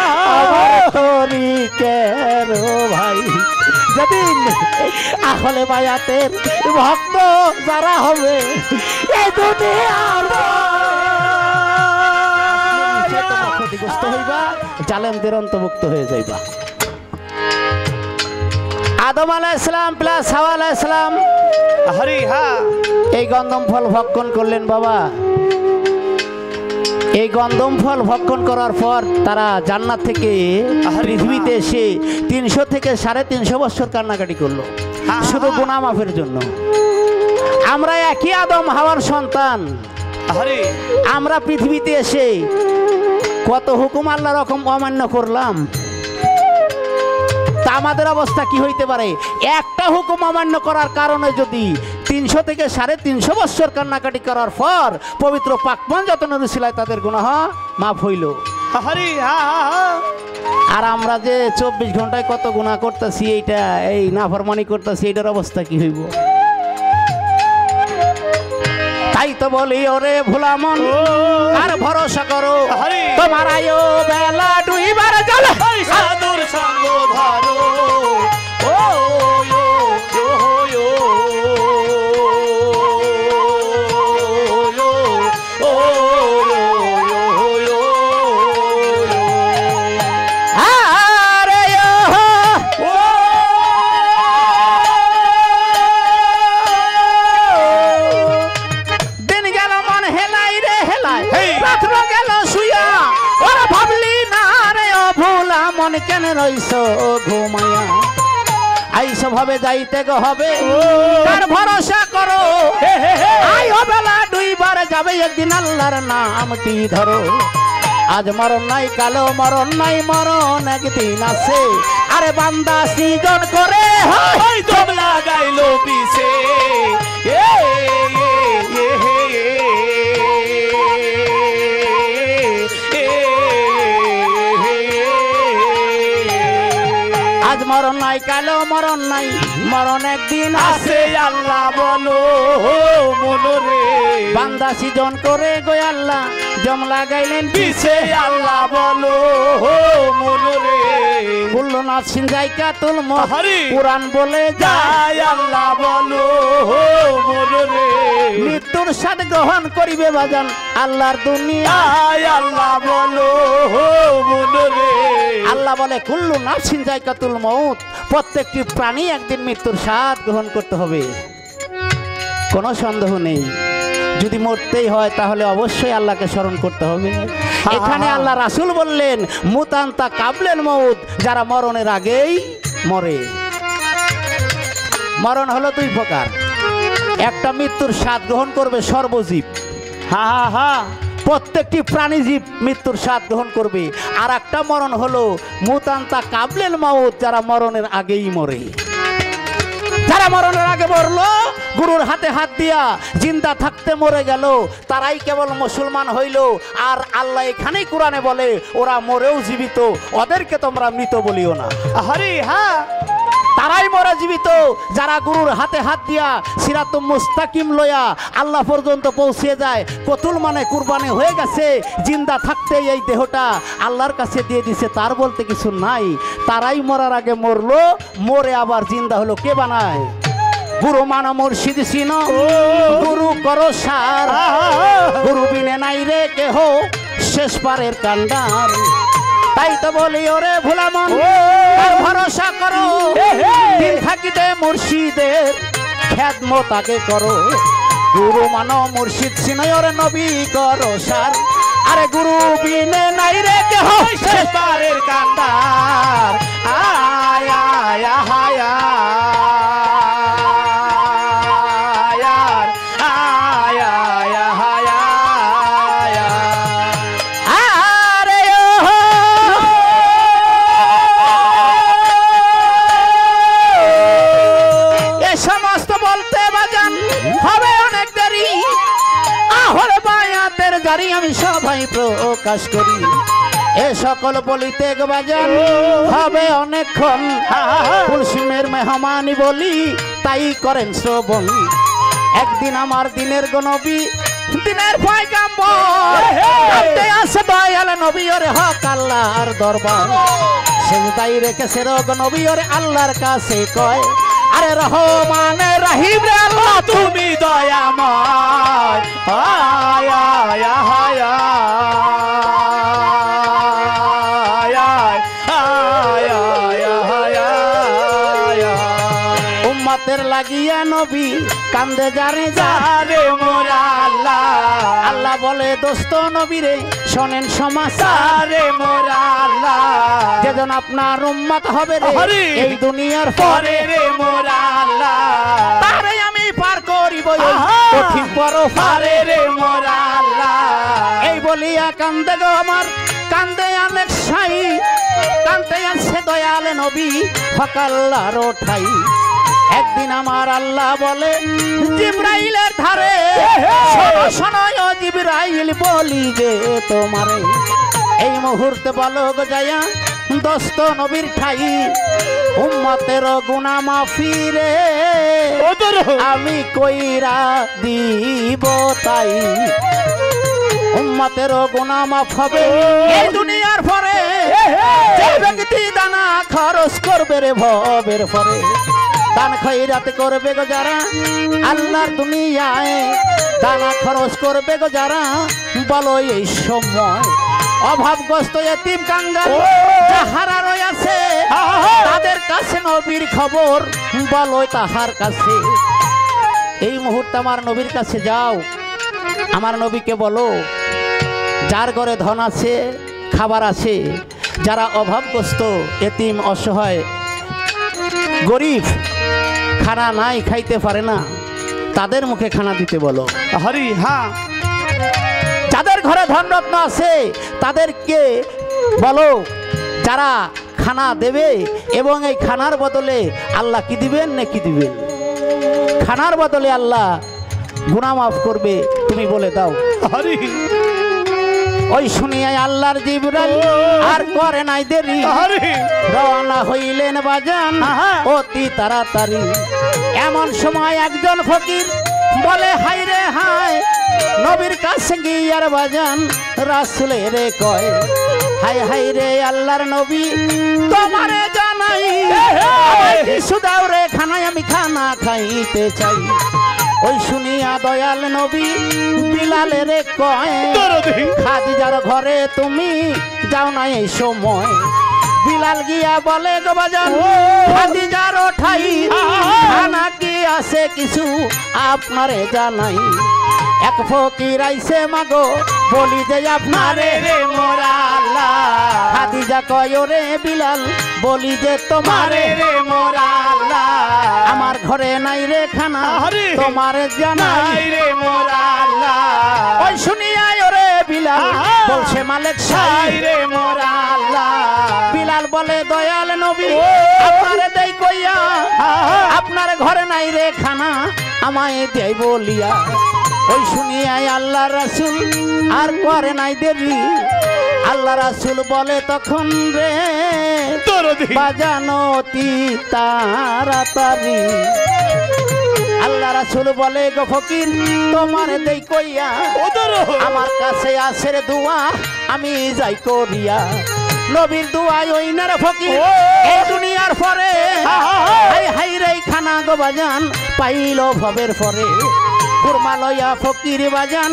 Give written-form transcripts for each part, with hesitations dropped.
আমার তরিকের ভাই যেদিন আহলে বায়াতের ভক্ত যারা হবে এই দুনিয়ার ক্ষতিগ্রস্ত হইবা, জালেমদের অন্তর্ভুক্ত হয়ে যাইবা। আদম আলাইহিস সালাম প্লাস হাওয়া আলাইহিস সালাম এই গন্ধম ফল ভক্ষণ করলেন বাবা। এই গন্ধম ফল ভক্ষণ করার পর তারা জান্নাত থেকে পৃথিবীতে এসে 300 থেকে 350 বছর কান্নাকাটি করলো শুধু গুনাহ মাফের জন্য। আমরা একই আদম হাওয়ার সন্তান, আমরা পৃথিবীতে এসে কত হুকুম আল্লাহর রকম অমান্য করলাম, তা আমাদের অবস্থা কি হইতে পারে? একটা হুকুম অমান্য করার কারণে যদি 300 থেকে 350 বছর কান্নাকাটি করার পর পবিত্র পাকমান যতনের উসিলায় তাদের গুনাহ মাফ হইল। আর আমরা যে 24 ঘন্টায় কত গুনাহ করতেছি, এইটা এই নাফরমানি করতেছি, এইটার অবস্থা কি হইব? তাই তো বলি ওরে ভোলা মন আর ভরসা করো, তোমার আয়ো বেলা ডুইবার জলে সাধুর সঙ্গ ধরো। ও কেন রইছ ঘুমায়া, আইসো ভাবে যাইতে গো হবে, তার ভরসা করো। আইও বেলা দুইবার যাবে, একদিন আল্লাহর নামটি ধরো। আজ মরণ নাই, কালো মরণ নাই, মরণ একদিন আছে। আরে বান্দা সৃজন করে জব লাগাইলো পিছে। আজ মরণ নাই, কালো মরণ নাই, মরণ একদিন আছে। আল্লাহ বলো মনোরে, বান্দা সৃজন করে গো আল্লাহ জম লাগাইলেন পিছে। আল্লাহ বলো মনোরে, বললো না সিনজাইকা তুল মহারি, কুরআন বলে যায়। আল্লাহ বলো মনোরে, মৃত্যুর স্বাদ গ্রহণ করিবে বাজান আল্লাহর দুনিয়ায়। আল্লাহ বলো মনোরে, আল্লাহ বলে কুল্লু নাফসিন যায়কাতুল মউত, প্রত্যেকটি প্রাণী একদিন মৃত্যুর স্বাদ গ্রহণ করতে হবে, কোনো সন্দেহ নেই। যদি মরতেই হয় তাহলে অবশ্যই আল্লাহকে স্মরণ করতে হবে। এখানে আল্লাহ রাসূল বললেন মুতান্তা কাবলেল মউত, যারা মরণের আগেই মরে। মরণ হলো দুই প্রকার, একটা মৃত্যুর স্বাদ গ্রহণ করবে সর্বজীব, প্রত্যেকটি প্রাণীজীব মৃত্যুর স্বাদ গ্রহণ করবে। আর একটা মরণ হলো মুতান্তা কাবলেল মাউত, যারা মরণের আগেই মরে। যারা মরণের আগে মরলো, গুরুর হাতে হাত দিয়া জিন্দা থাকতে মরে গেল, তারাই কেবল মুসলমান হইল। আর আল্লাহ এখানেই কোরআনে বলে ওরা মরেও জীবিত, ওদেরকে তোমরা মৃত বলিও না। আরে হ্যাঁ, তারাই মরা জীবিত যারা গুরুর হাতে হাত দিয়া সিরাতুম মুস্তাকিম লয়া আল্লাহ পর্যন্ত পৌঁছে যায়। কতুল মানে কুরবানি হয়ে গেছে, জিন্দা থাকতে এই দেহটা আল্লাহর কাছে দিয়ে দিছে, তার বলতে কিছু নাই। তারাই মরার আগে মরলো, মরে আবার জিন্দা হলো। কে বানায়? গুরু মানো মুর্শিদ সিনো, গুরু করো সার, গুরু বিনে নাই রে কেহ শেষ পারের কান্ডার। তাই তো বলি ওরে ভোলা মন আর ভরসা করো, দিন থাকিতে মুর্শিদের খেদমত আগে করো। গুরু মানো মুর্শিদ সিনয় ওরে নবী করো সার, আরে গুরু বিনে নাই রে কেহ শেষ পারের কান্ডার। আয় আয় আয় আমি সবাই প্রকাশ করি, এ সকল বলিতে বাজান হবে অনেকক্ষণ। কুলসিমের মেহমানি বলি তাই করেন শ্রবণ। একদিন আমার দিনের গনবী দিনের পয়গাম্বর কাঁদতে আসে দয়াল নবী ওরে হক আল্লাহর দরবার সেজদাই রেখেছে রোগ নবী ওরে আল্লাহর কাছে কয় আরে রহমান রহিম রে আল্লাহ তুমি দয়াময় আয় আয় আয় উম্মতের লাগিয়া নবী কান্দে জারে যারে মোরা আল্লাহ আল্লাহ বলে দোস্ত নবী রে শোনেন সমাচারে মোরা আল্লাহ যেজন আপনার উম্মত হবে রে এই দুনিয়ার পরে রে মোরা আল্লাহ তারে আমি পার করিব কঠিন পরপারে রে মোরা আল্লাহ এই বলিয়া কান্দে গো আমার কান্দে অনেক সাই কান্দে আছে দয়াল নবী হক আল্লাহর ঠাই একদিন আমার আল্লাহ বলে জিবরাইলের ধারে শোনো ও জিবরাইল বলি যে তোমারে এই মুহূর্তে বলো গো যায়া দোস্ত নবীর ঠাই উম্মতের গুনাহ মাফি রে আমি কইরা দিব তাই উম্মতের গুনাহ মাফ হবে এই দুনিয়ার পরে যে ব্যক্তি দানা খরচ করবে রে ভবের পরে দান খয়রাত করবে গো যারা আল্লাহর দুনিয়ায় দানা খরচ করবে গো যারা বলো এই সময় অভাবগ্রস্ত এতিম কাঙ্গাল যাহারা রয়েছে তাদের কাছে নবীর খবর বলো তাহার কাছে এই মুহূর্তে আমার নবীর কাছে যাও আমার নবীকে বলো যার ঘরে ধন আছে খাবার আছে যারা অভাবগ্রস্ত এতিম অসহায় গরিব খানা নাই খাইতে পারে না তাদের মুখে খানা দিতে বলো হরি হ্যাঁ যাদের ঘরে ধনরত্ন আছে তাদেরকে বলো যারা খানা দেবে এবং এই খানার বদলে আল্লাহ কি দিবেন নাকি দিবেন খানার বদলে আল্লাহ গুনাহ মাফ করবে তুমি বলে দাও হরি ওই শুনিয়া আল্লাহর জিবরাইল আর করে নাই দেরি রওনা হইলেন বাজান অতি তাড়াতাড়ি এমন সময় একজন ফকির বলে হাই রে হাই নবীর কাছে গিয়ার বাজান রাসূলের কয় হাই হাই রে আল্লাহর নবী তোমারে জানাই আমায় কিছু দাও রে খানায় আমি খানা খাইতে চাই ওই শুনিয়া দয়াল নবী বিলালের কয় খাদিজার ঘরে তুমি যাও না এই সময় বিলাল গিয়া বলে গো বাজান খাদিজার ঠাই খানা কি আছে কিছু আপনারে জানাই এক ফকির আইছে মাগো বলি যে আপনারে রে মোরা আল্লাহ খাদিজা কয় রে বিলাল বলি যে তোমারে রে মোরা আল্লাহ আমার ঘরে নাই রে খানা তোমারে জানাই রে মোরা আল্লাহ ওই শুনিয়া রে বিলাল বলছে মালিক সাই রে মোরা আল্লাহ বিলাল বলে দয়াল নবী আপনারে দেই কইয়া আপনার ঘরে নাই রে খানা আমায় দেই বলিয়া ওই শুনিয়া আল্লাহ রাসূল আর করে নাই দেরি আল্লাহ রাসূল বলে তখন রে বাজানো অতি তাড়াতাড়ি আল্লাহ রাসূল বলে গো ফকির তোমার দেই কইয়া আমার কাছে আছে রে দোয়া আমি যাই করিয়া নবীর দোয়ায় ওই না রে ফকির এই দুনিয়ার পরে হাই হাই রে খানা গো বাজান পাইল ভবের পরে কুরমা লইয়া ফকির বাজান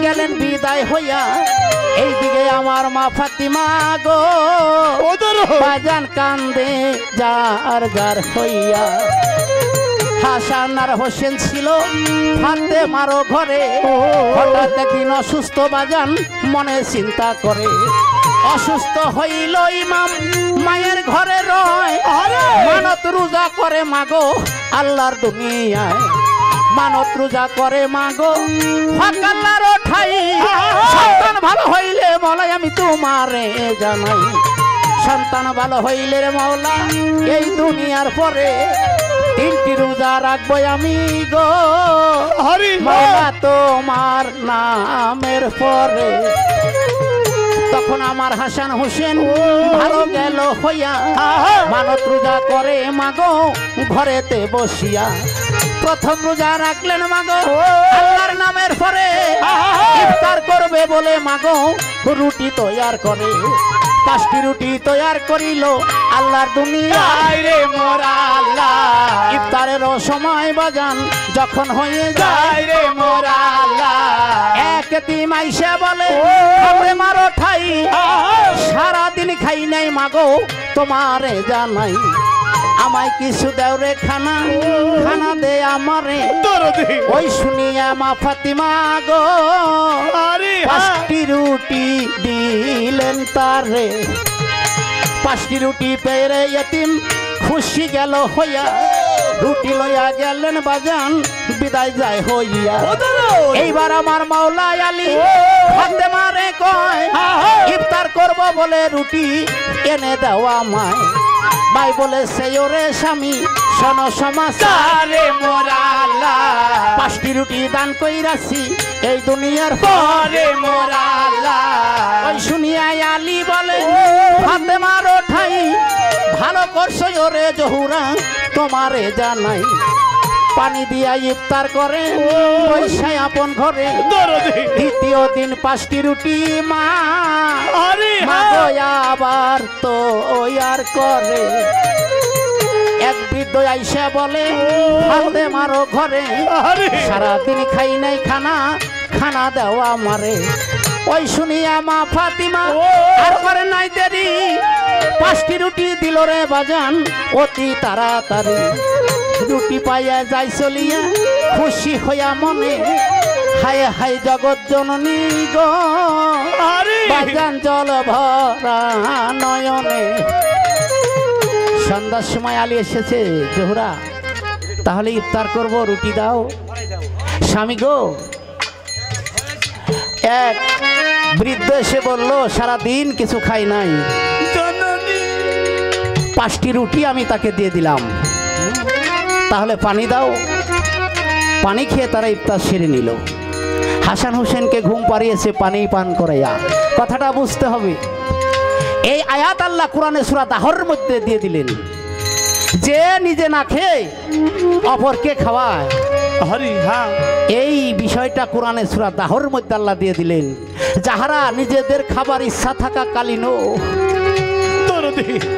গেলেন বিদায় হইয়া এইদিকে আমার মা ফাতিমা গো বাজান কান্দে যার যার হইয়া হাসান আর হোসেন ছিল ফাতেমারও ঘরে হঠাৎ একদিন অসুস্থ বাজান মনে চিন্তা করে অসুস্থ হইল ইমাম মায়ের ঘরে রয় মানত রোজা করে মাগো আল্লাহর দুনিয়ায় মানত রোজা করে মাগো হক আল্লাহর ঠাই সন্তান ভালো হইলে বলাই আমি তোমারে জানাই সন্তান ভালো হইলে রে মাওলা এই দুনিয়ার পরে তিনটি রোজা রাখবো আমি গো হরি মাওলা তোমার নামের পরে তখন আমার হাসান হোসেন ভালো গেল হইয়া মানত রোজা করে মাগো ঘরেতে বসিয়া প্রথম রোজা রাখলেন মাগো আল্লাহর নামের পরে ইফতার করবে বলে মাগো রুটি তৈয়ার করে 5টি রুটি তৈয়ার করিল আল্লাহর দুনিয়ায় রে মোরা আল্লাহ ইফতারের সময় বাজান যখন হয়ে যায় রে মোরা আল্লাহ এক এতিম আইসা বলে খাবে মারো ঠাই সারা দিন খাই নাই মাগো তোমারে জানাই আমায় কিছু দাও রে খানা খানা দে আমারে ওই শুনিয়া মা ফাতিমা গো 5টি রুটি দিলেন তারে 5টি রুটি পেয়ে এতিম খুশি গেল হইয়া রুটি লইয়া গেলেন বাজান বিদায় যায় হইয়া এইবার আমার মাওলা আলী ফাতেমারে কয় ইফতার করব বলে রুটি এনে দাও আমায় ভাই বলে সেই ওরে স্বামী শোনো সমাচারে মোরা আল্লাহ 5টি রুটি দান কইরাছি এই দুনিয়ার পরে মোরা আল্লাহ ওই শুনিয়া আলী বলে ফাতেমার ঠাই ভালো করছো ওরে জহুরা তোমারে জানাই পানি দিয়া ইফতার করে পয়সা আপন ঘরে দ্বিতীয় দিন 5টি রুটি মা আবার তো আর করে এক বৃদ্ধ আইসা বলে হাতে মারো ঘরে সারাদিন খাই নাই খানা খানা দেওয়া মারে ওই শুনিয়া মা ফাতিমা আর করে নাই দেরি 5টি রুটি দিল রে বাজান অতি তাড়াতাড়ি রুটি পাইয়া যাই চলিয়া খুশি হইয়া মনে হায় হায় জগৎ জননী গো বাজান জল ভরা নয়নে সন্ধ্যার সময় আলী এসেছে জোহরা তাহলে ইফতার করব রুটি দাও স্বামী গো এক বৃদ্ধ এসে বলল সারাদিন কিছু খাই নাই 5টি রুটি আমি তাকে দিয়ে দিলাম তাহলে পানি দাও পানি খেয়ে তারা ইফতার সেরে নিল হাসান হোসেনকে ঘুম পাড়িয়েছে পানি পান করাইয়া কথাটা বুঝতে হবে এই আয়াত আল্লাহ কোরআনে সূরা দাহর মধ্যে দিয়ে দিলেন যে নিজে না খেয়ে অপরকে খাওয়ায় এই বিষয়টা কোরআনে সূরা দাহর মধ্যে আল্লাহ দিয়ে দিলেন যাহারা নিজেদের খাবার ইচ্ছা থাকা কালীনও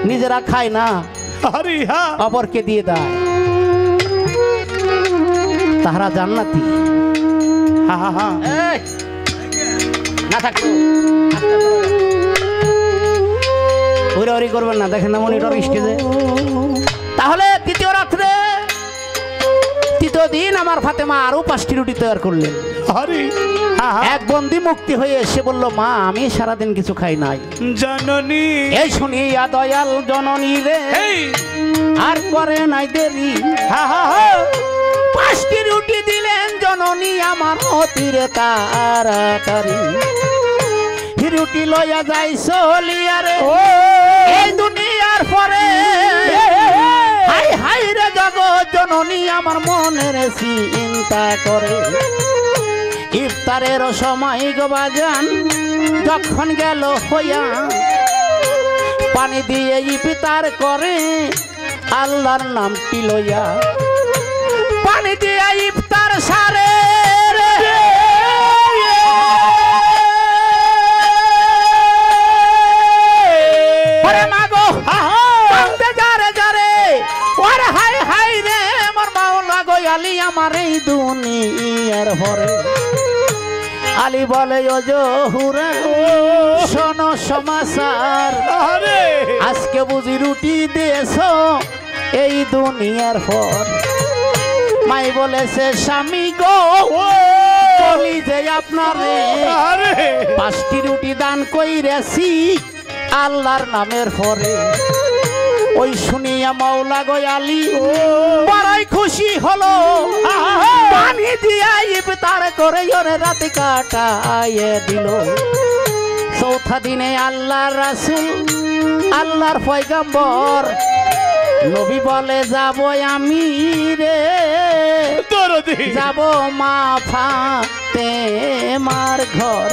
নিজেরা খায় না অপরকে দিয়ে দেয় তাহারা জান্নাতি না থাকতো ওরি করবেন না দেখেন না মনিটর স্টেজে তাহলে তৃতীয় রাত্রে তৃতীয় দিন আমার ফাতেমা আরো 5টি রুটি তৈরি করলেন এক বন্দি মুক্তি হয়ে এসে বলল মা আমি সারাদিন কিছু খাই নাই জননী এই শুনিয়া দয়াল জননী রে আর করে নাই দেরি 5টি রুটি দিলেন জননী আমার অতিরে তাড়াতাড়ি রুটি লইয়া যাই চলিয়া রে এই দুনিয়ার পরে হাই হাই রে জগৎ জননী আমার মনের চিন্তা করে ইফতারের সময় গো বাজান যখন গেল হইয়া পানি দিয়ে ইফতার করে আল্লাহর নামটি লইয়া পানি দিয়ে ইফতার সারে আমার এই দুনিয়ার ভরে আলী বলে ও জহুরা শোনো সমাচার আজকে বুঝি রুটি দিয়েছো এই দুনিয়ার পর মাই বলেছে স্বামী গো বলি যে আপনারে 5টি রুটি দান কইরেছি আল্লাহর নামের পরে ওই শুনিয়া মাওলা গো আলী বড়ই খুশি হলো পানি দিয়া ইফতার করে ওরে রাত কাটাইয়ে দিল চৌথা দিনে আল্লাহর রাসূল আল্লাহর পয়গম্বর নবী বলে যাব আমি রে যাব মা ফাতেমার ঘর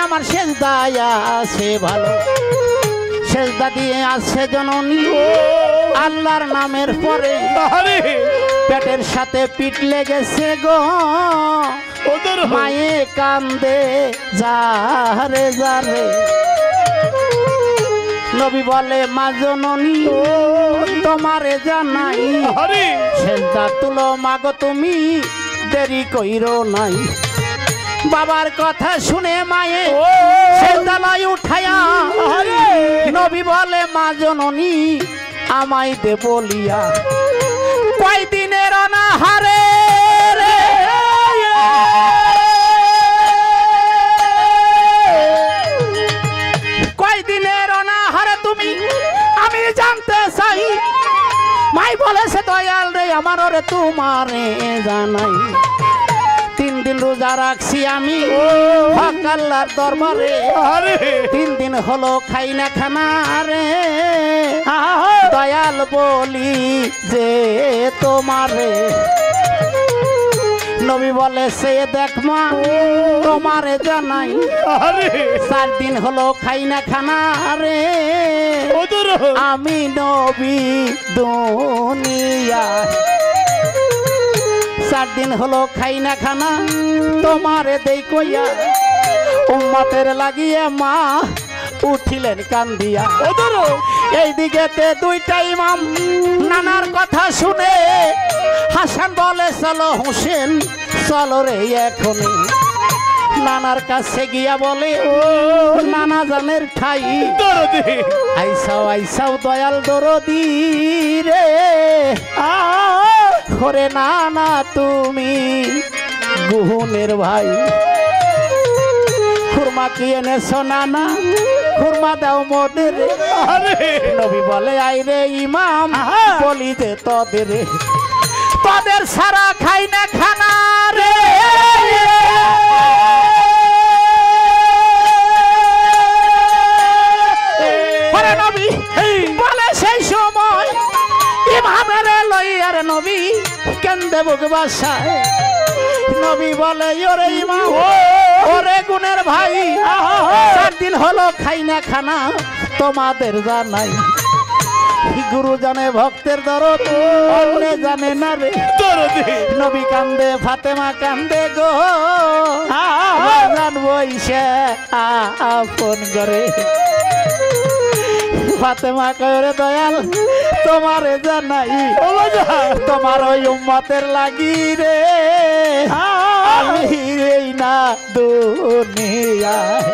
আমার সেজদায় আছে ভালো সেজদা দিয়ে আছে জননী আল্লাহর নামের পরে পেটের সাথে পিঠ লেগেছে গো মায়ে কান্দে যারে যারে নবী বলে মা জননী তোমারে জানাই সেজদা তুলো মাগো তুমি দেরি কইরো নাই বাবার কথা শুনে মায়ে সেজদায় উঠায়া নবী বলে মা জননী আমায় দে বলিয়া কয়দিনের অনাহারে রে কয়দিনের অনাহারে তুমি আমি জানতে চাই মাই বলেছে দয়াল রে আমার ওরে তোমারে জানাই 3 দিন রোজা রাখছি আমি হক আল্লাহর দরবারে 3 দিন হলো খাই না খানা রে দয়াল বলি যে তোমারে নবী বলে সে দেখ মা তোমারে জানাই 4 দিন হলো খাই না খানা রে আমি নবী দুনিয়া 4 দিন হলো খাই না খানা তোমারে দেই কইয়া উম্মতের লাগিয়ে মা উঠিলেন কান্দিয়া এইদিকেতে 2টা ইমাম নানার কথা শুনে হাসান বলে চলো হোসেন চলো রে এখনই নানার কাছে গিয়া বলে ও নানা জানের ঠাই আইসাও আইসাও দয়াল দরদি রে করে নানা তুমি গুহনের ভাই খুরমা কি এনেছো নানা খুরমা দাও মোদের নবী বলে আই রে ইমাম বলি দে তোদের তোদের সারা খাই না খানা রে নবী বলে সেই সময় ইমামের লইয়ার নবী কেন্দে বুক বাসায় নবী বলে ওরে ইমাম ওরে গুণের ভাই 4 দিন হলো খাই না খানা তোমাদের জানাই গুরু জানে ভক্তের দরদ অন্যে জানে না রে নবী কান্দে ফাতেমা কান্দে গো বইসে আপন করে ফাতেমা কয়রে দয়াল তোমারে জানাই তোমার ওই উম্মতের লাগি রে আমি রে না দুনিয়ায়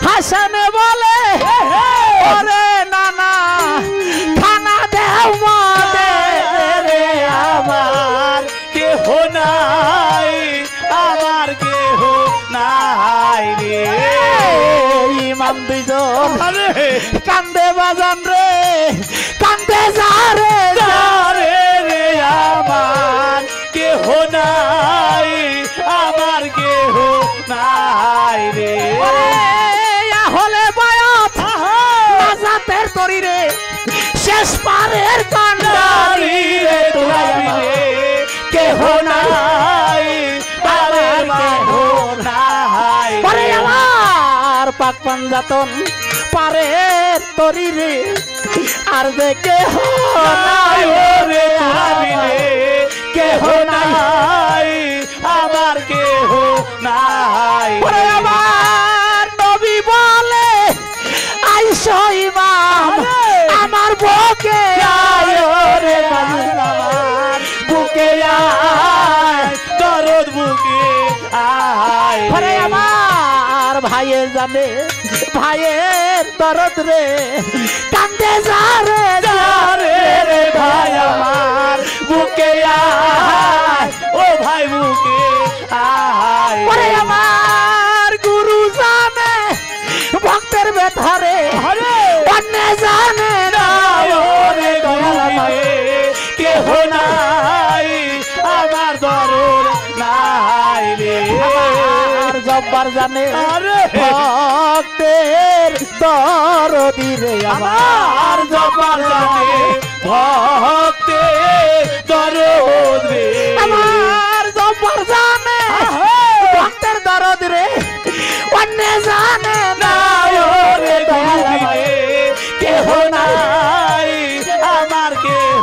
হাসানে বলে ওরে নানা খানা দেও মদে রে আমার কেহ নাই আমার কেহ নাই রে ইমাম দুইজন কান্দে বাজান রে কান্দে যারে যারে রে আমার কেহ নাই আমার কেহ নাই রে হলে বয়স মাজাতের তরি রে শেষ পারের কান্ডারি রে তুমি রে কেহ নাই আমার কেহ নাই পরে আমার পাক পাঞ্জাতন পারে তরি রে আর যে কেহ নাই রে তুমি রে কেহ নাই আমার কেহ নাই পরে আমার নবী বলে আইসো ইমাম আমার বুকে আয় রে আমার বুকে আয় দরদ বুকে আয় পরে আমার ভাইয়ের জানে ভাইয়ের দরদ রে কান্দে যারে যারে রে ভাই আমার বুকে আয় ও ভাই বুকে আয় পরে আমার গুরু জানে ভক্তের ব্যথারে অন্য জানে না রে কেহ নাই আমার দরদ নাই রে আমার জব্বার জানে ভক্তের দরদি রে আমার জব্বার জানে ভক্তের দরদ রে আমার জব্বার জানে ভক্তের দরদ রে অন্য জানে না রে দয়াল আমায় কেহ নাই আমার কেহ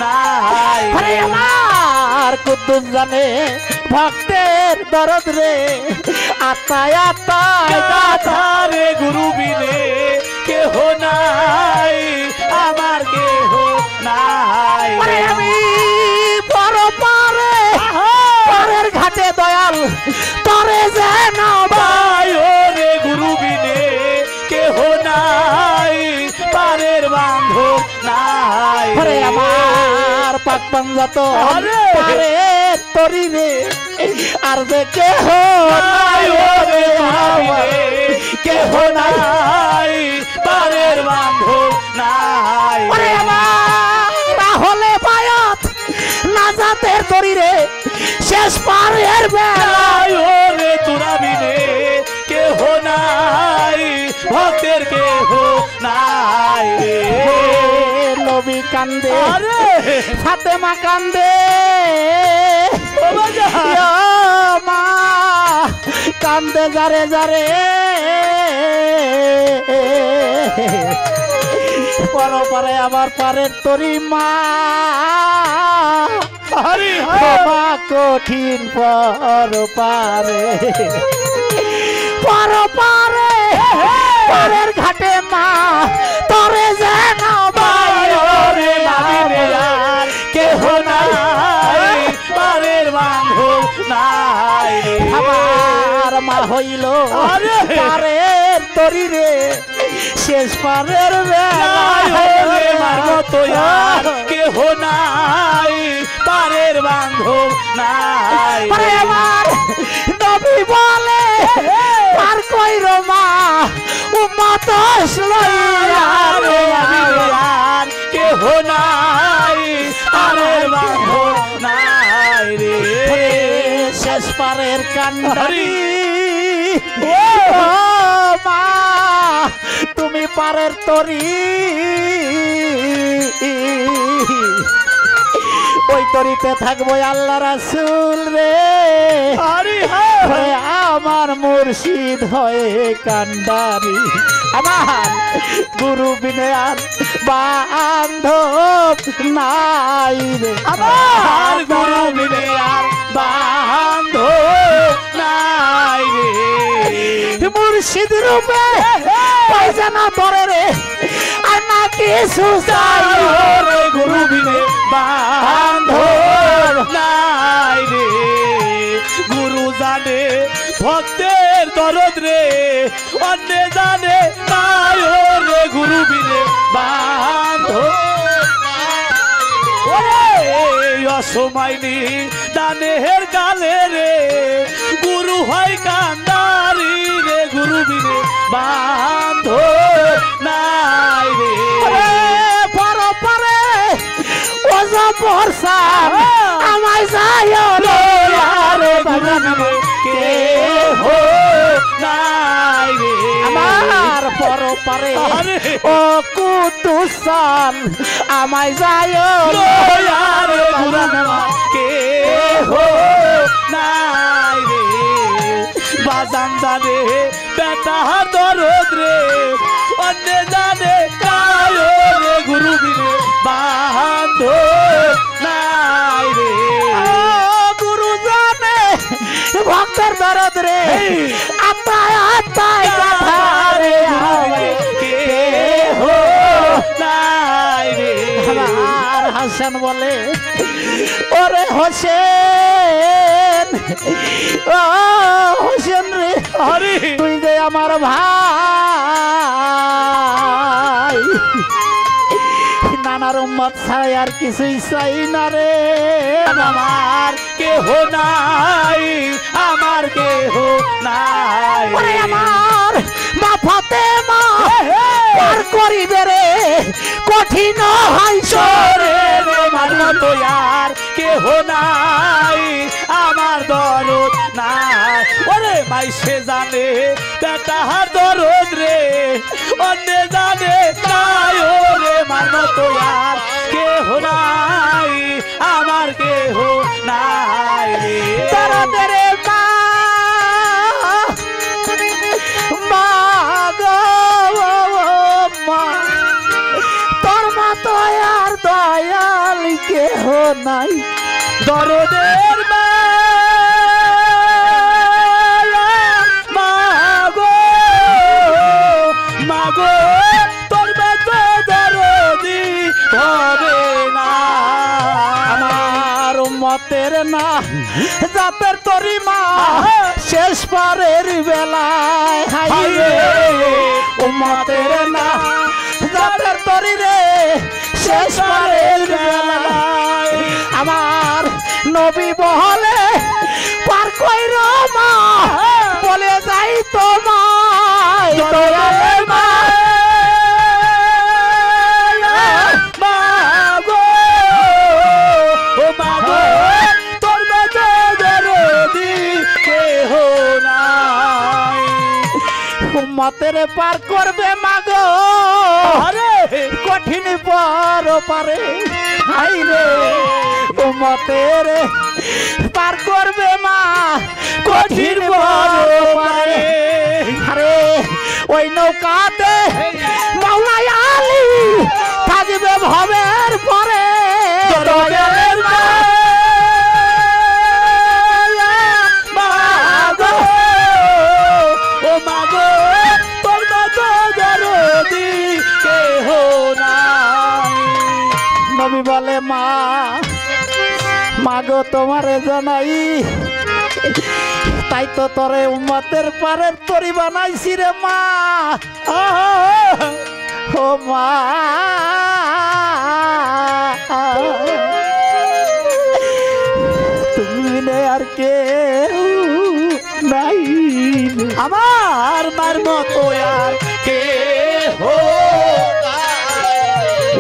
নাই আরে আমার কুদ্দুস জানে ভক্তের দরদ রে আত্মায় আত্মায় গাথা রে গুরু বিনে কেহ নাই আমার কেহ নাই আরে আমি বড় পারে পারের ঘাটে দয়াল তরে যেন ভাই রে গুরু বিনে কেহ নাই পারের বান্ধব নাই আরে আমার পাক পাঞ্জাত পারের তরি রে আর যে কেহ নাই রে কেহ নাই পারের বান্ধব নাই আরে আমার হলে বায়াত নাজাতের তরি রে শেষ পারের বেলায় রে তোরা বিনে কেহ নাই ভক্তের কেহ নাই রে নবী কান্দে ফাতেমা কান্দে মা কান্দে যারে যারে পরপারে আবার পারের তরি মা কঠিন পরপারে পরপারে পারের ঘাটে মা তরে যেন বাইরে কেহ নাই পারের বান্ধব নাই আমার মা হইল পারের তরি রে শেষ পারের কেহ নাই পারের বান্ধব নাই আমার নবী বলে আর কইর মা উম্মত কেহ নাই পারের বান্ধব নাই রে শেষ পারের কান্ডারি ও মা তুমি পারের তরি ওই তরিতে থাকবো আল্লাহ রাসূল রে আমার মুর্শিদ হয়ে কান্ডারি আমার গুরু বিনে আর বান্ধব নাই রে আমার গুরু বিনে আর বান্ধব নাই রে মুর্শিদ রূপে পয়সানা ধরে রে আর না কিছু চাই রে গুরু বিনে বান্ধব নাই রে গুরু জানে ভক্তের দরদ রে অন্য জানে নাই রে গুরু বিনে বান্ধব অসমাইনি দানের গালে রে গুরু হয় কান্দারি রে গুরু বিনে বান্ধব নাই রে পরপারে ওজা বর্ষা আমায় যায় রে কেহ নাই রে আমার পরপারে ও কুদ্দুসান আমায় যায় রে কেহ নাই রে বাজান জানে বেটা দরদ রে অন্য জানে কায় রে গুরু বিনে বান্ধব নাই রে গুরু জানে ভক্তের দরদ রে আত্মায় আত্মায় কথা রে কেহ নাই রে আমার হাসান বলে ওরে হোসেন ও হোসেন রে হরি তুই যে আমার ভাই নানার উম্মত ছাড়াই আর কিছুই চাই না রে আমার কেহ নাই আমার কেহ নাই আমার মা ফাতেমা পার করিবে রে কঠিন হয় সরে রে মানো তো আর কেহ নাই আমার দরদ নাই ওরে মাইসে জানে বেটার দরদ রে অন্য জানে নাই ওরে মানো তো আর কেহ নাই আমার কেহ নাই দরদ রে মা নাই দরদের মাগো মাগো তোর মতো দরদি হবে না আমার উম্মতের না জাতের তরি মা শেষ পারের বেলায় হাই রে উম্মতের না জাতের তরি রে শেষ পারের বেলায় আমার নবী বহলে পার কইর মা বলে যাই তোমায় দয়ালের মা মাগো ও মাগো তোর মতো দরদি কেহ নাই উম্মতের পার করবে মাগো আরে কঠিন পর পারে হাই রে উম্মতের পার করবে মা কঠিন পর পারে আরে ওই নৌকাতে মাওলাই আলী থাকবে ভবের পরে দরদের মাগো ও মাগো তোর মতো দরদি কেহ নাই নবী বলে মা মাগো তোমারে জানাই তাই তো তোরে উম্মতের পারের তরি বানাইছি রে মা ও মা তুমি নে আর কে নাই আমার মার মতো আর কে হো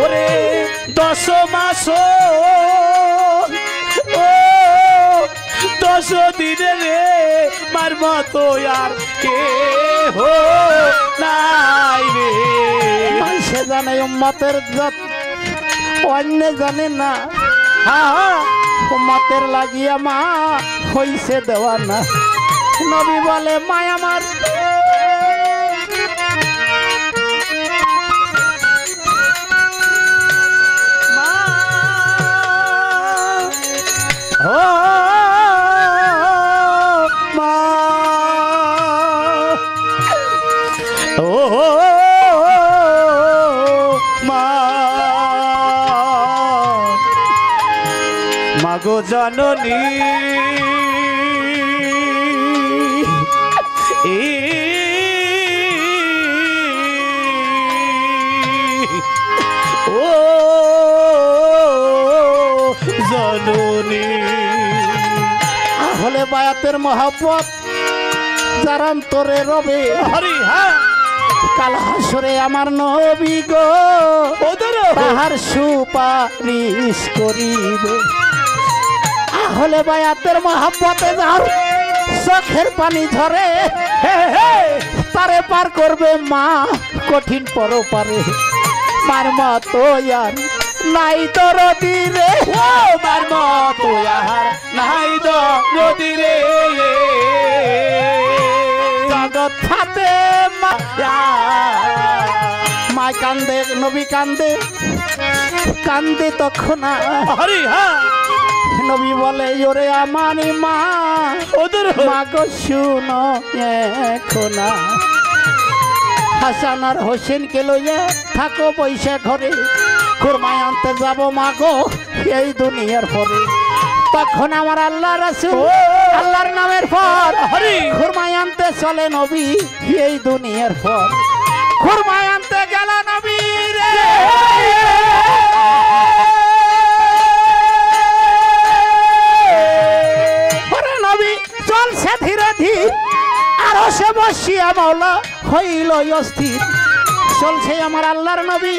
ওরে 10 মাস ও 10 দিনে রে মার মতো আর কে হো নাই রে মানুষে জানে উম্মতের যত অন্য জানে না উম্মতের লাগিয়া মা হইছে দেওয়া না নবী বলে মা আমার মা ও মা ও মা মাগো জননী ও জননী হলে বায়াতের মহব্বত যার অন্তরে রবে হরি হ্যাঁ কাল হাসরে আমার নবী গো ওদের তাহার সুপারিশ করিবে হলে বায়াতের মহব্বতে যার চোখের পানি ঝরে তারে পার করবে মা কঠিন পর পারে মার মতো আর নাই দরদি রে ও মার মতো আর নাই দরদি রে জগৎ ফাতে মায় কান্দে নবী কান্দে কান্দে তখন হরি হ্যাঁ নবী বলে ওরে আমার মা ওদের মা গো শুনো এখন হাসান আর হোসেনকে লইয়া থাকো পয়সা ঘরে খুরমায় আনতে যাব মা গো এই দুনিয়ার পরে তখন আমার আল্লাহ রাসূল আল্লাহর নামের পর হরি খুরমায় আনতে চলে নবী এই দুনিয়ার পর খুরমায় আনতে গেল নবী রে ওরে নবী চলছে ধীরে ধীরে আরো সে বসিয়া মাওলা হইল অস্থির চলছে আমার আল্লাহর নবী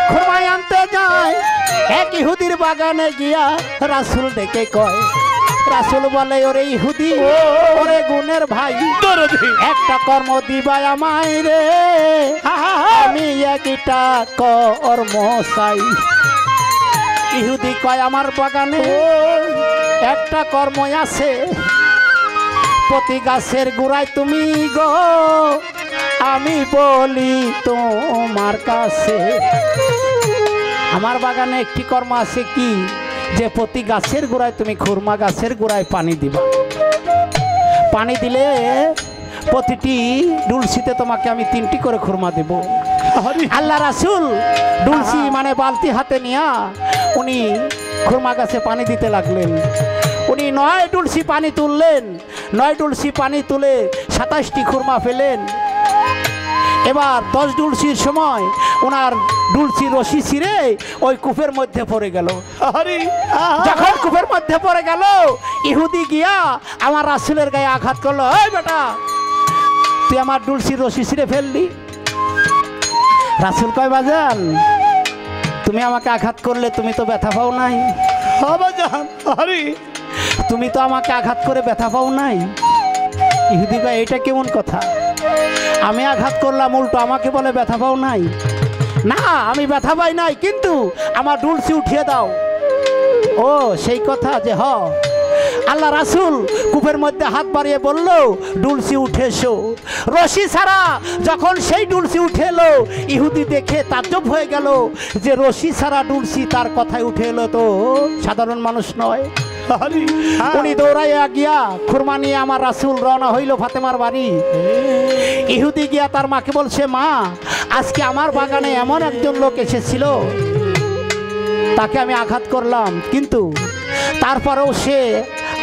খুরমায় আনতে যায় এক ইহুদির বাগানে গিয়া রাসূল ডেকে কয় রাসূল বলে ওরে ইহুদি ওরে গুণের ভাই একটা কর্ম দিবাই আমায় রে আমি একটা কর্ম চাই ইহুদি কয় আমার বাগানে একটা কর্ম আছে প্রতি গাছের গোড়ায় তুমি গো আমি বলি তোমার কাছে আমার বাগানে একটি কর্ম আছে কি যে প্রতি গাছের গোড়ায় তুমি খুরমা গাছের গোড়ায় পানি দিবা। পানি দিলে প্রতিটি ডুলসিতে তোমাকে আমি 3টি করে খুরমা দেব। আল্লাহ রাসূল ডুলসি মানে বালতি হাতে নিয়া উনি খুরমা গাছে পানি দিতে লাগলেন। উনি 9 ডুলসি পানি তুললেন। 9 ডুলসি পানি তুলে 27টি খুরমা ফেলেন। এবার 10 ডুলসির সময় ওনার ডুলসি রশি ছিঁড়ে ওই কূপের মধ্যে পড়ে গেল। যখন কূপের মধ্যে পড়ে গেল, ইহুদি গিয়া আমার রাসূলের গায়ে আঘাত করলো। এই বেটা, তুই আমার ডুলসির রশি ছিঁড়ে ফেললি। রাসূল কয়, বাজান তুমি আমাকে আঘাত করলে তুমি তো ব্যথা পাও নাই। তুমি তো আমাকে আঘাত করে ব্যথা পাও নাই। ইহুদি কয়, এটা কেমন কথা? আমি আঘাত করলাম, উল্টো আমাকে বলে ব্যথা পাও নাই? না, আমি ব্যথা পাই নাই, কিন্তু আমার ডুলসি উঠিয়ে দাও। ও সেই কথা যে হ। আল্লাহ রাসূল কূপের মধ্যে হাত বাড়িয়ে বলল, ডুলসি উঠে এসো। রশি ছাড়া যখন সেই ডুলসি উঠে এলো, ইহুদি দেখে তাজ্জব হয়ে গেল যে রশি ছাড়া ডুলসি তার কথায় উঠে এলো, তো সাধারণ মানুষ নয়। উনি দৌড়াইয়া গিয়া খুরমা নিয়ে আমার রাসূল রওনা হইল ফাতেমার বাড়ি। ইহুদি গিয়া তার মাকে বলছে, মা আজকে আমার বাগানে এমন একজন লোক এসেছিল, তাকে আমি আঘাত করলাম, কিন্তু তারপরেও সে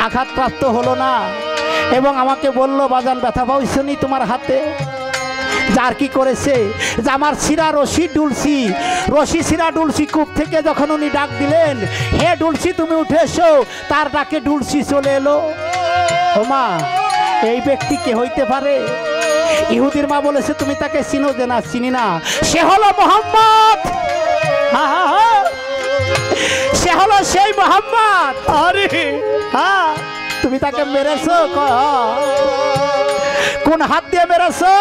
আঘাতপ্রাপ্ত হলো না এবং আমাকে বলল, বাজান ব্যথা পাইছনি তোমার হাতে? যার কি করেছে যে আমার ছিঁড়া রশি ডুলসি, রশি ছিঁড়া ডুলসি কূপ থেকে যখন উনি ডাক দিলেন, হে ডুলসি তুমি উঠে এসো, তার ডাকে ডুলসি চলে এলো। ও মা, এই ব্যক্তি কে হইতে পারে? ইহুদির মা বলেছে, তুমি তাকে চিনো? যে না, চিনি না। সে হলো মুহাম্মদ। সে হলো সেই মুহাম্মদ। আরে হ্যাঁ, তুমি তাকে মেরেছো? কোন হাত দিয়ে মেরেছো?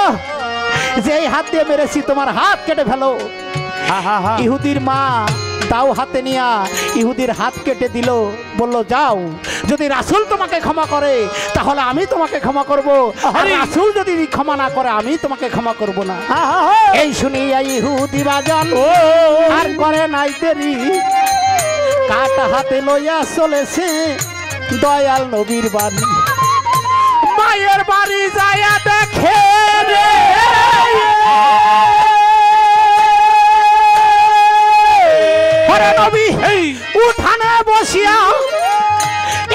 যে এই হাত দিয়ে মেরেছি, তোমার হাত কেটে ফেলো। ইহুদির মা দাও হাতে নিয়া ইহুদির হাত কেটে দিল। বলল, যাও, যদি রাসূল তোমাকে ক্ষমা করে তাহলে আমি তোমাকে ক্ষমা করব, আর রাসূল যদি ক্ষমা না করে আমি তোমাকে ক্ষমা করব না। এই শুনিয়া ইহুদি বাজান আর করে নাই দেরি, কাটা হাতে লইয়া চলেছে দয়াল নবীর বাড়ি। মায়ের বাড়ি যাইয়া দেখে রে নবী উঠানে বসিয়া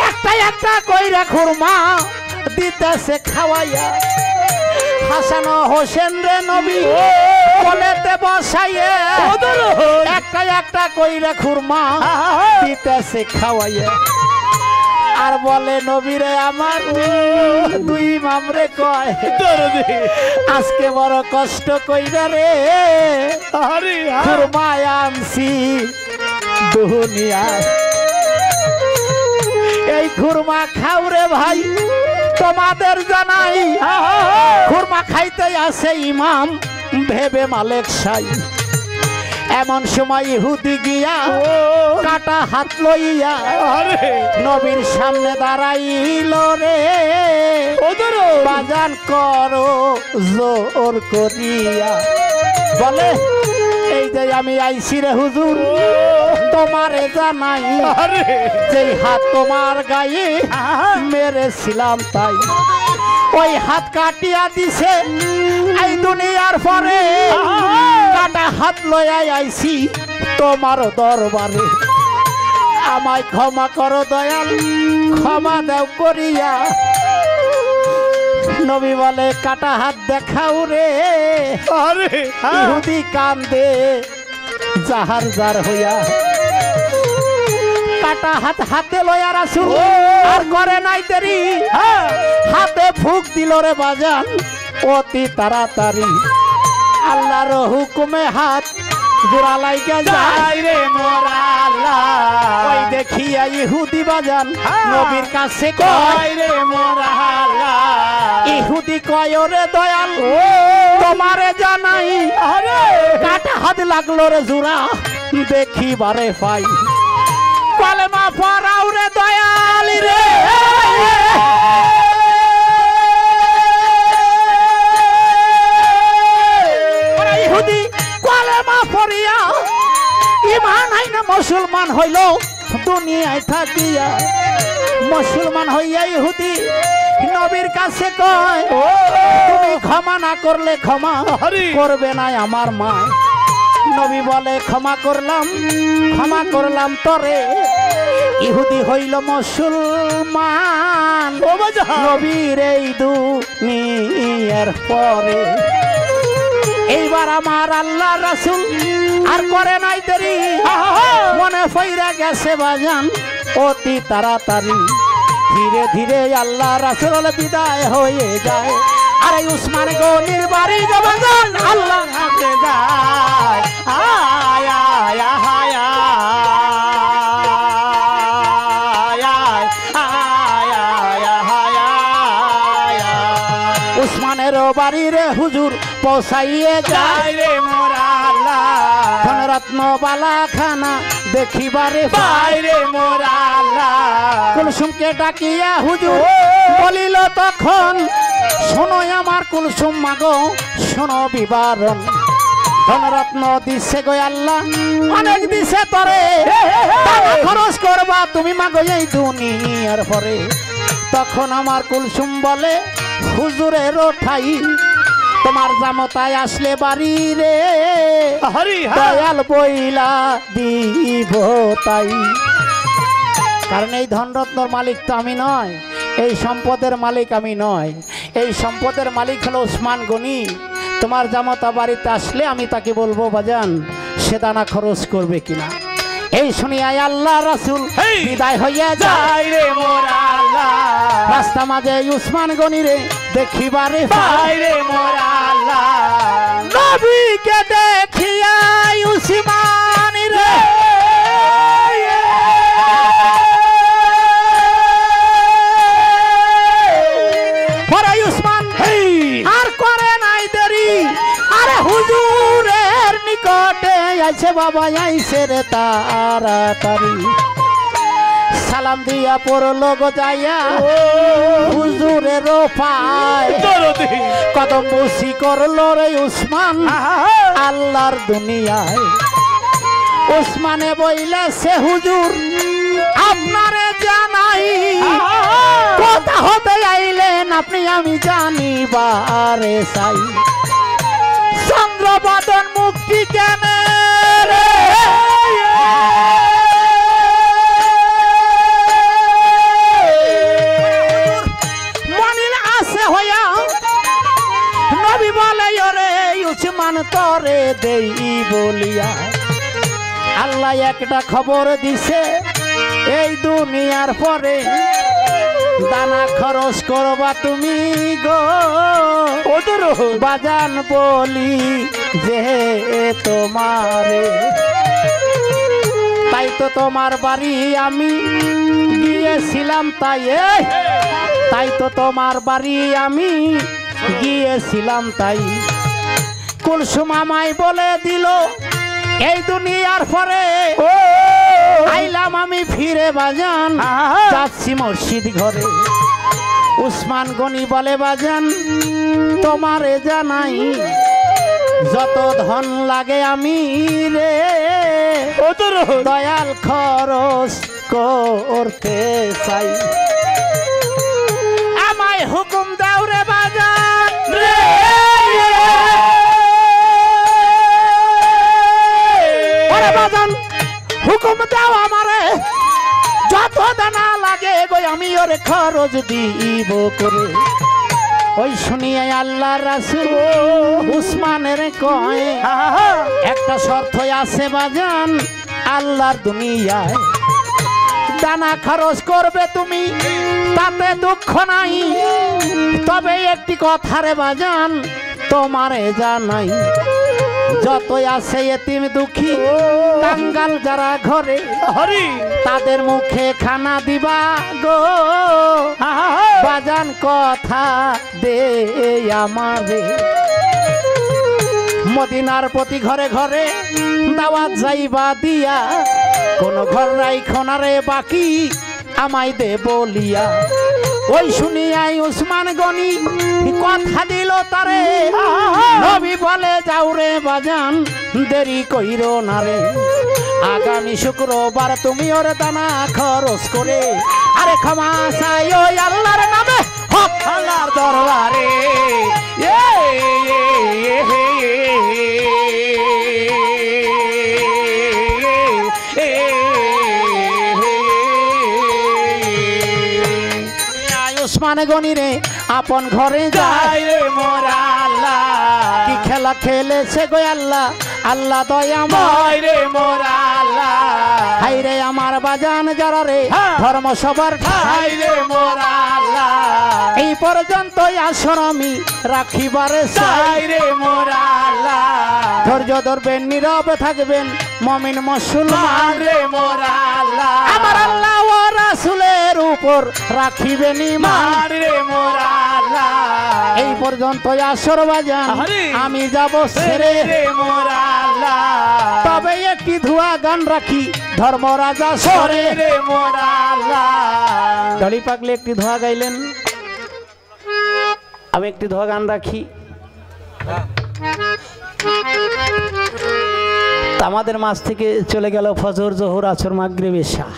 একটা একটা কইরা খুরমা দিতেছে খাওয়াইয়া। হাসান হোসেন রে নবী কোলেতে বসাইয়া একটা একটা কইরা খুরমা দিতেছে খাওয়াইয়া। আর বলে, নবীরে আমার দুই মামরে কয়, আজকে বড় কষ্ট কইরা রে খুরমা আনছি দুনিয়ায়। এই খুরমা খাও রে ভাই, তোমাদের জানাই খুরমা খাইতে আসে ইমাম ভেবে মালেক সাই। এমন সময় ইহুদি গিয়া কাটা হাত লইয়া নবীর সামনে দাঁড়াইল রে, বাজান করো জোর করিয়া। বলে, এই যে আমি আইছি রে হুজুর, তোমারে জানাই যে হাত তোমার গায়ে মেরেছিলাম, তাই ওই হাত কাটিয়া দিছে এই দুনিয়ার পরে। কাটা হাত লইয়া আইছি তোমার দরবারে, আমায় ক্ষমা করো দয়াল, ক্ষমা দাও করিয়া। নবী বলে, কাটা হাত দেখাও রে। ইহুদি কান্দে জাহার জার হইয়া। কাটা হাত হাতে লইয়া রাসূল আর করে নাই দেরি, হাতে ফুক দিল রে বাজান অতি তাড়াতাড়ি। আল্লাহর হুকুমে হাত জোড়া লাইগা যায় রে মোরা আল্লাহ। ওই দেখিয়া ইহুদি বাজান নবীর কাছে কয় রে মোরা আল্লাহ। ইহুদি কয়, রে দয়াল তোমারে জানাই কাটা হাত লাগলো রে জোড়া দেখিবারে পাই। কলেমা পড়াও রে দয়াল রে। ইহুদি কলেমা পড়িয়া ইমান আইনা মুসলমান হইল দুনিয়ায় থাকিয়া, মুসলমান হইয়া ইহুদি নবীর কাছে কয় তুমি ক্ষমা না করলে ক্ষমা করবে না আমার মা। নবী বলে ক্ষমা করলাম তরে। ইহুদি হইল মুসলমান নবীর এই দুনিয়ার পরে। এইবার আমার আল্লাহ রাসূল আর করে নাই দেরি, মনে পইরা গেছে বাজান অতি তাড়াতাড়ি। ধীরে ধীরে আল্লাহ রাসূল বিদায় হয়ে যায়। আর এই উসমান গনির বাড়ি বাজান আল্লাহ হাতে যায়। আয় আয় আয় উসমানের বাড়ি রে হুজুর পৌঁছাইয়ে যায় রে মোরা আল্লাহ। ধনরত্ন বালা খানা দেখিবারে বাইরে মোরা আল্লাহ। কুলসুমকে ডাকিয়া হুজুর বলিল তখন শোনো আমার কুলসুম মাগো শোনো বিবরণ। ধনরত্ন দিছে গো আল্লাহ অনেক দিছে তরে, টাকা খরচ করবা তুমি মাগো এই দুনিয়ার পরে। তখন আমার কুলসুম বলে হুজুরের ঠাই তোমার জামতায় আসলে বাড়ি রে দয়াল বইলা দিব তাই। কারণ এই ধনরত্নর মালিক তো আমি নয়, এই সম্পদের মালিক আমি নয়, এই সম্পদের মালিক হলো উসমান গনি। তোমার জামতা বাড়িতে আসলে আমি তাকে বলবো বাজান সে দানা খরচ করবে কিনা। এই শুনিয়াই আল্লাহ রাসূল বিদায় হইয়া যায় রে মোরা আল্লাহ। রাস্তা মাঝে উসমান গনি রে দেখিবারে পাই রে মোরা আল্লাহ। নবীকে দেখিয়া উসমান রে পরে উসমান আর করে নাই দেরি। আরে হুজুরের নিকটে আইছে বাবা আইছে রে তাড়াতাড়ি। সালাম দিয়া পড়লো গো যাইয়া হুজুরের পায়, কদম বসি করলো রে উসমান আল্লাহর দুনিয়ায়। উসমানে বইলে সে হুজুর আপনারে জানাই, কথা হতে আইলেন আপনি আমি জানিবারে চাই। চন্দ্রবদন মুক্তি কেন রে মনিল আছে হইয়া নবী বলে ওরে উসমান তরে দেই বলিয়া। আল্লাহ একটা খবর দিছে এই দুনিয়ার পরে দানা খরচ করবা তুমি গো বাজান বলি যে তোমারে। তাই তো তোমার বাড়ি আমি গিয়েছিলাম তাই তো তোমার বাড়ি আমি গিয়েছিলাম তাই। কুলসুম আমায় বলে দিল এই দুনিয়ার পরে আইলাম আমি ফিরে বাজান যাচ্ছি মসজিদ ঘরে। উসমান গনি বলে বাজান তোমারে জানাই যত ধন লাগে আমি রে দয়াল খরচ করতে চাই। আমায় হুকুম দাও রে বাজান রে বাজান হুকুম দাও আমারে যত দানা লাগে গো আমি ওরে খরচ দিব করে। ওই শুনিয়ে আল্লাহ রাসূল উসমানের কয় একটা শর্ত আছে বাজান আল্লাহর দুনিয়ায়, দানা খরচ করবে তুমি তাতে দুঃখ নাই, তবে একটি কথা রে বাজান তোমারে জানাই যতই আছে এতিম দুঃখী কাঙ্গাল যারা ঘরে তাদের মুখে খানা দিবা গো বাজান কথা দে আমারে। মদিনার প্রতি ঘরে ঘরে দাওয়াত যাইবা দিয়া কোন ঘর রাইখো না রে বাকি আমায় দে বলিয়া। ওই শুনিয়াই উসমান গনি কথা দিল তারে নবী বলে যাও রে বাজান দেরি কইরো না রে। আগামী শুক্রবার তুমি ওর দানা খরচ করে আরে ক্ষমা চাই ওই আল্লাহর নামে হক আল্লাহর দরবারে উসমান গনি রে আপন ঘরে যায় রে মোরা আল্লাহ কি খেলা খেলেছে গো আল্লাহ আল্লাহ দয়াময় রে মোরা আল্লাহ হাই রে আমার বাজান যারা রে ধর্ম সবার ঠাই রে মোরা আল্লাহ এই পর্যন্তই আসর আমি রাখিবারে চাই রে মোরা আল্লাহ ধৈর্য ধরবেন নীরবে থাকবেন মুমিন মুসলমান রে মোরা আল্লাহ আমার আল্লাহ ও রাসূলের উপর রাখিবেন ঈমান রে মোরা আল্লাহ এই পর্যন্ত আসর বাজান আমি যাব ছেড়ে রে মোরা আল্লাহ তবে একটি ধোয়া গান রাখি ধর্মরাজা সরে রে মোরা আল্লাহ দড়ি পাগলে একটি ধোয়া গাইলেন আমি একটি ধোয়া গান রাখি আমাদের মাঝ থেকে চলে গেল ফজর জোহর আসর মাগরিব এশা